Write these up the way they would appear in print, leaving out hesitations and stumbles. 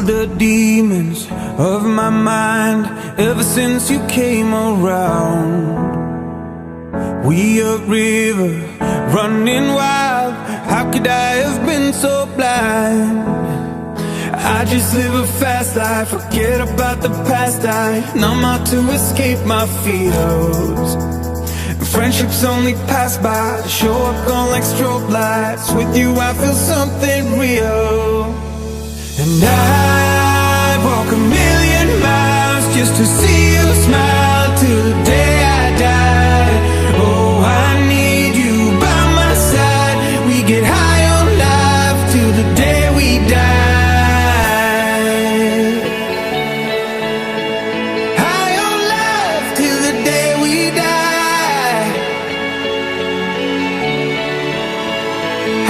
the demons of my mind ever since you came around. We a river running wild, how could I have been so blind? I just live a fast life, forget about the past. I numb out to escape my fears. Friendships only pass by, show up gone like strobe lights. With you I feel something real. And I walk a million miles just to see you smile till the day I die. Oh, I need you by my side. We get high on life till the day we die. High on life till the day we die.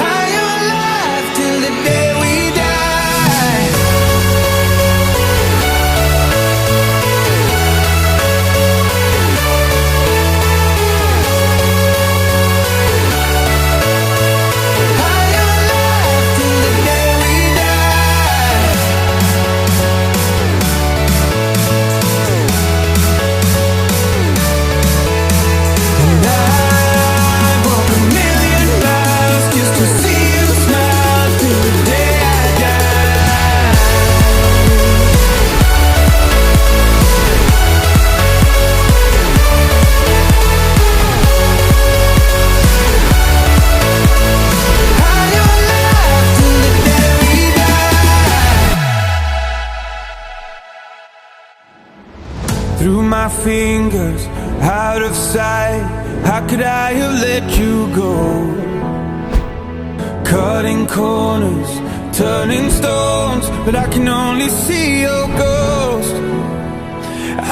High on life till the day we die. High on life till the day we die. And I walk a million miles just to see you smile till the day I die. High on life till the day we die. Through my fingers, out of sight, how could I have let you go? Cutting corners, turning stones, but I can only see your ghost.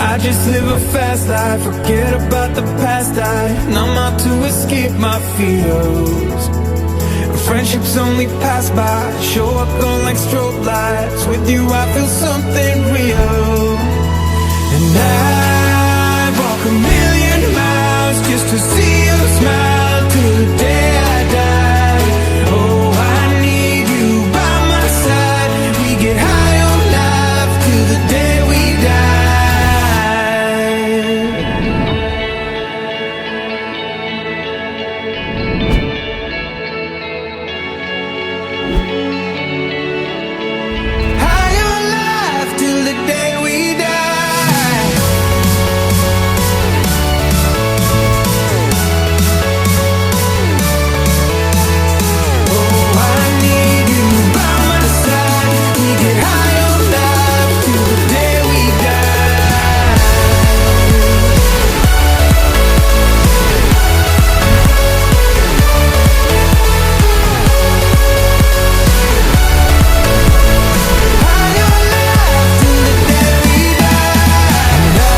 I just live a fast life, forget about the past. I numb out to escape my fears. Friendships only pass by, show up gone like strobe lights. With you I feel something real. And I walk a million miles just to see you smile till the day I die. Oh, I need you by my side. We get high on life till the day we die. High on life till the day we die. Oh, I need you by my side. We get high on life till the day we die. High on life till the day we die. And I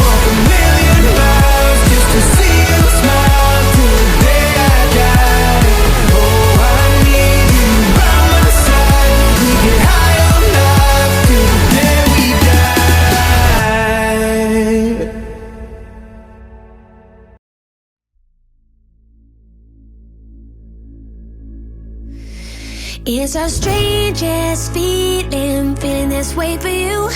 walk a million miles just to see you smile till the day I die. Oh, I need you by my side. We get high on life till the day we die. It's the strangest feeling this way for you.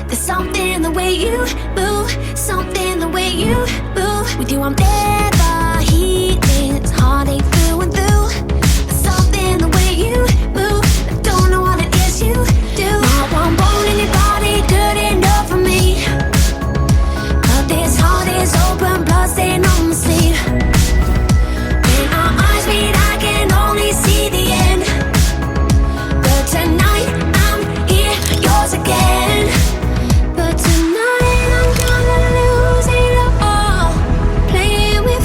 There's something the way you move, something the way you move. With you I'm never healing, it's heartache through and through. There's something the way you move, I don't know what it is you do. Not one bone in your body good enough for me, but this heart is open, blood stain on my sleeve. When our eyes meet I can only see the end. But tonight I'm here, yours again. But tonight I'm gonna lose it all, playing with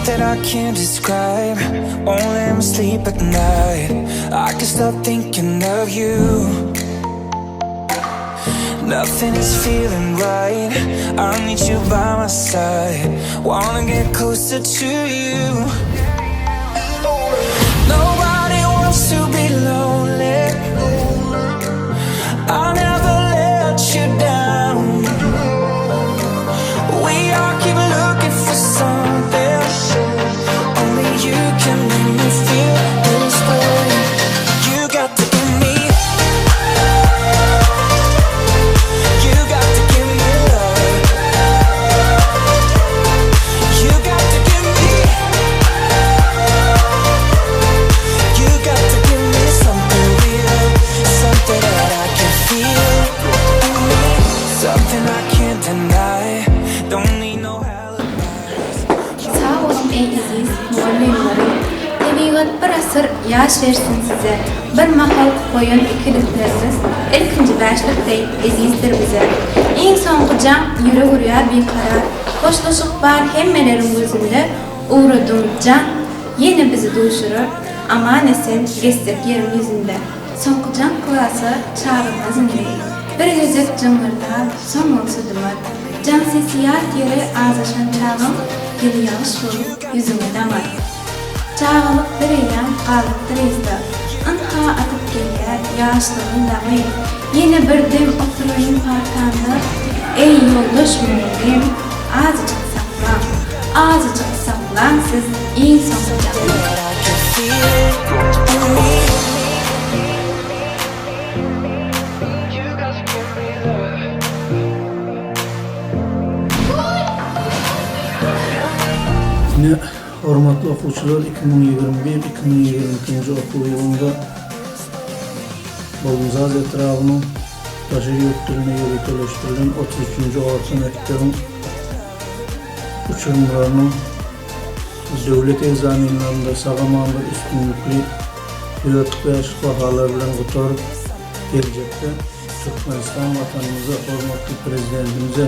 that I can't describe, won't let me sleep at night. I can't stop thinking of you. Nothing is feeling right, I need you by my side. Wanna get closer to you. Nobody wants to be lonely, I'll never let you down. We all keep looking for something, only you can make me feel this way. You got to give me, you got to give me love. You got to give me, you got to give me something real, something that I can feel, something I can't deny. Don't need no alibis. Sağ olun ey aziz muallimlerim. Tabiat bir asır yaş versin size. Bir mahal koyun ikilikleriniz. İlkinci başlıktay azizdir bize. En sonqı can yüre uruyar bir karar. Hoşlaşık var hemmelerin gözünde. Uğradım can yine bizi duşurur. Aman esen geçsek yerin yüzünde. Sonqı can kılası çağırmaz nereyi. Bir yüzük cıngırda son olsa dımır. Can sesiyat yere ağzaşan çağım, yılı yağış olup yüzüme damar. Çağılıp bir eylem kalıp direzdi. Anha atıp gelir yağışlığın damı. Yine bir dem oturayım parkanda. Ey yoldaş mühim, azıcık saklan. Azıcık saklan siz iyi sonacağım. Yine hormatly okuwçylar 2021-2022 okuw ýylynda Bolunzaz etrawynyň Taşy ýurtlaryna ýöretelişdirilen 33-nji orta mektebiň uçurumlarynyň döwlet egzaminlerinde sagamanda üstünlükli ýöretmek bahalar bilen gotaryp geljekde Türkmenistan vatanymyza hormatly prezidentimize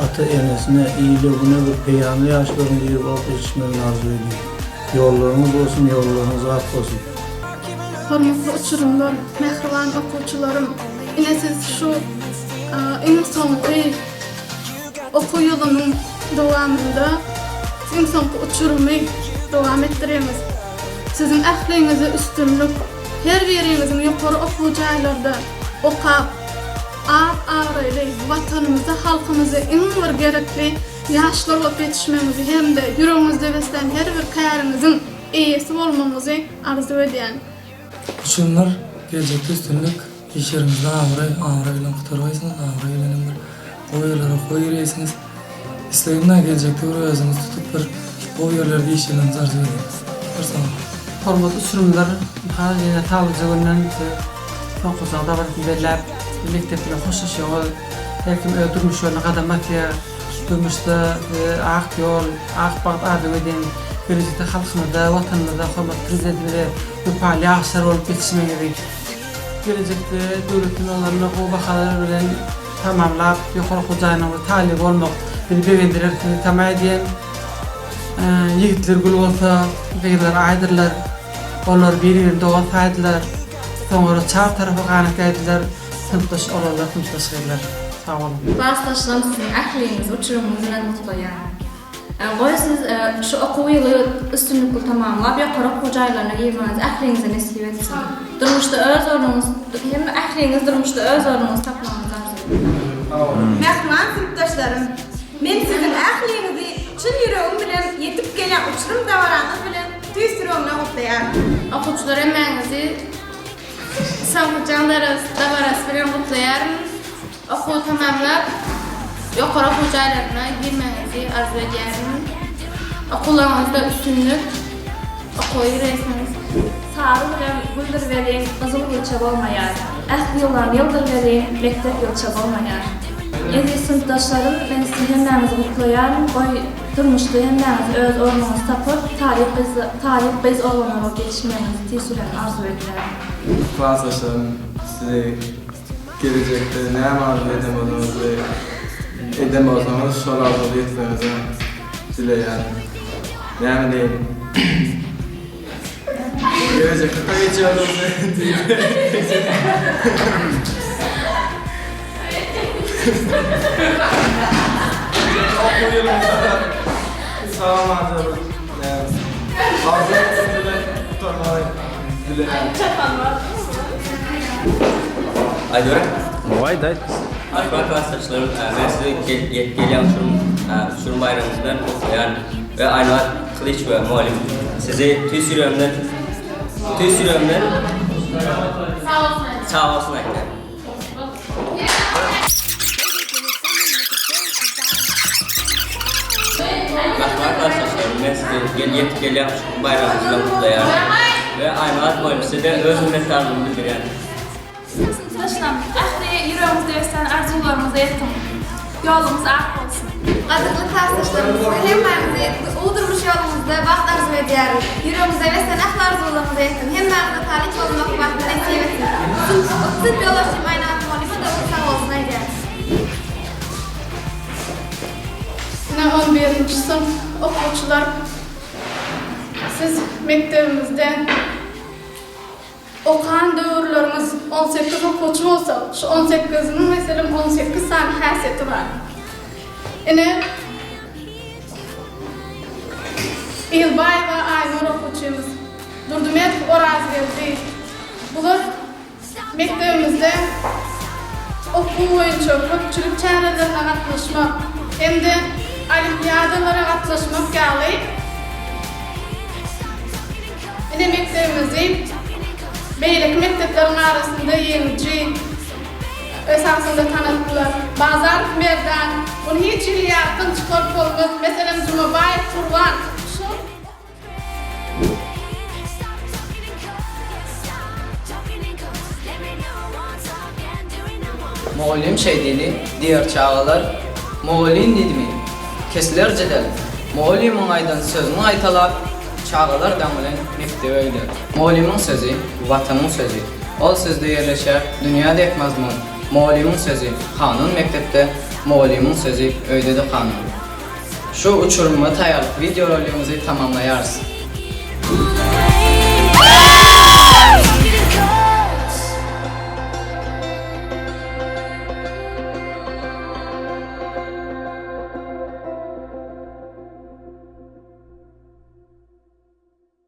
ata enesine iyiliğine ve peýanly ýaşlaryň bir bolup ýetişmegini arzu edýär. Ýollarynız bolsun, ýollarynız ak bolsun. Hormatly uçurumlar, mehriban okuwçylarym, ine siz şu iň soňky okuw ýylynyň dowamında iň soňky uçurumy dowam etdiremiz. Sizin ähliňize üstünlük, her biriňiziň ýokary okuw jaýlarynda okap, ağraylı vatanımızda, halkımızda en bir gerekli yaşlar olup yetişmemizi hem de yüreğimizde beslen her bir kayarımızın iyisi olmamızı arzu ediyen. Şunlar gelecekte üstünlük iş yerimizde ağrayla kutarvaysınız, ağrayla bir oylara koyuyorsunuz. İslayımdan gelecekte orayazınız tutup bir oylarlarda iş yerlerinizi arzu ediyoruz. Hormatly uçurumlar, yine talyjy günden fokusda bir belläp mektepde hoşlaşýar. Herkim öldürmüş ýoluna gadamak ýa durmuşda ak ýol, ak bagt adam eden gelecekde halkymyzda, watanymyzda hormatly prezidentimize ýokary ýaşlar bolup ýetişmegi. Gelecekde döwletiň onlaryna gowy bahalary bilen tamamlap ýokary hojaýynyň talip bolmak, bir begendiler tamam edýän ýigitler gül bolsa, beýler aýdyrlar, onlar bir-birine doga faýdalar. Soňra çap tarapy ganyk aýdylar. Sınıftaş olanlar, sınıftaş gelirler. Sağ olun. Baştaşlarım sizin ähliniz, uçurumunuz bilen mutluýar. Goýasynız şu okuw ýyly üstünlükli tamamlap ýokary okuw jaýlaryna girmeniz ählinize nesip etsin. Durmuşda öz ornuňyz, hem ähliniz durmuşda öz ornuňyzy tapmanyňyzy arzu ediyorum. Mehriban sınıftaşlarım, men sizin ählinizi çyn ýüregim bilen ýetip gelen uçurum dawaranyňyz bilen tüýsürüňden gutlaýar. Okuwçylar emeňizi Sağlıcanlarız, davarası bilen gutlaýarym. Okuw tamamlap, ýokary okuw jaýlaryna girmenizi arzu edýärim. Okuwlaryňyzda üstünlük, okuw ýüregsiniz. Sary bilen güldür beren, gyzyl ýylça bolmaýar. Ähli ýyllaryň ýyldyr beren, mektep ýylça bolmaýar. Aziz sınıfdaşlarım, ben sizin hemmäňizi gutlaýarym. Durmuşda hemmäňiz öz ornuňyzy tapyp, taýip biz olanlara geçmeňizi tesirlen arzu edýärim. Klasdaşlarım, size gelecekte ne arzu edemediğinizi şol arzu etmenizi dileýärim. Yani değil. Gelecek kata geçiyoruz. Okul yılımızda sağlam harcarız. Harcarız tutarmayı dilerim. Aydora. Vay da. Arkadaşlarım, ben size gelen uçurum bayramımızdan kutlayan ve Aynur Kılıç ve muallim sizi tüy sürüğümden sağ olsun ekler. Arkadaşlarım, ben size gelen uçurum bayramımızdan kutlayan ve Aynur muallim size öz minnettarlığımı bildiriyorum. Taşlam, ahli yüreğimizde esen arzularımıza yetim. Yolumuz ak olsun. Qadıqlı tarsışlarımızı hemmemize uğdurmuş yolumuzda vaxt arzu ediyoruz. Yüreğimizde ve sen arzularımıza yetim. Hemmemize talik olmak vaxtı nasip etsin. Tıp yollaşım aynatı molima da sağ olsun ediyoruz. Yine 11. sınıf okuyucular, siz mektebimizde okan dövrlerimiz 18 okuyucu olsa, şu 18'inin mesela 18 tane hasiyeti var. Yine İlbay ve Aynur okuyucumuz, Durdumet Orazgel değil. Bunlar mektebimizde okul boyunca köpçülük çağrılarına katlaşmak, hem de olimpiyadalara katlaşmak yağlayıp yine mektebimizi beylik mekteplerin arasında yenici esasında tanıttılar. Bazar Merdan, bunu hiç iliyatın çıkarıp olmaz. Mesela Cumhurbaşkanı Kurban. Muallim şeydili, diğer çağalar, muallim nedimi, kesiler cedel, muallimin aydan sözünü aytalar, çağalar damilen mektebe öyle. Muallimin sözü, vatanın sözü, ol sözde yerleşer, dünya dek mazmun. Muallimin sözü, kanun mektepte, muallimin sözü, öyle de kanun. Şu uçurumu tayarlık videolarımızı tamamlayarız.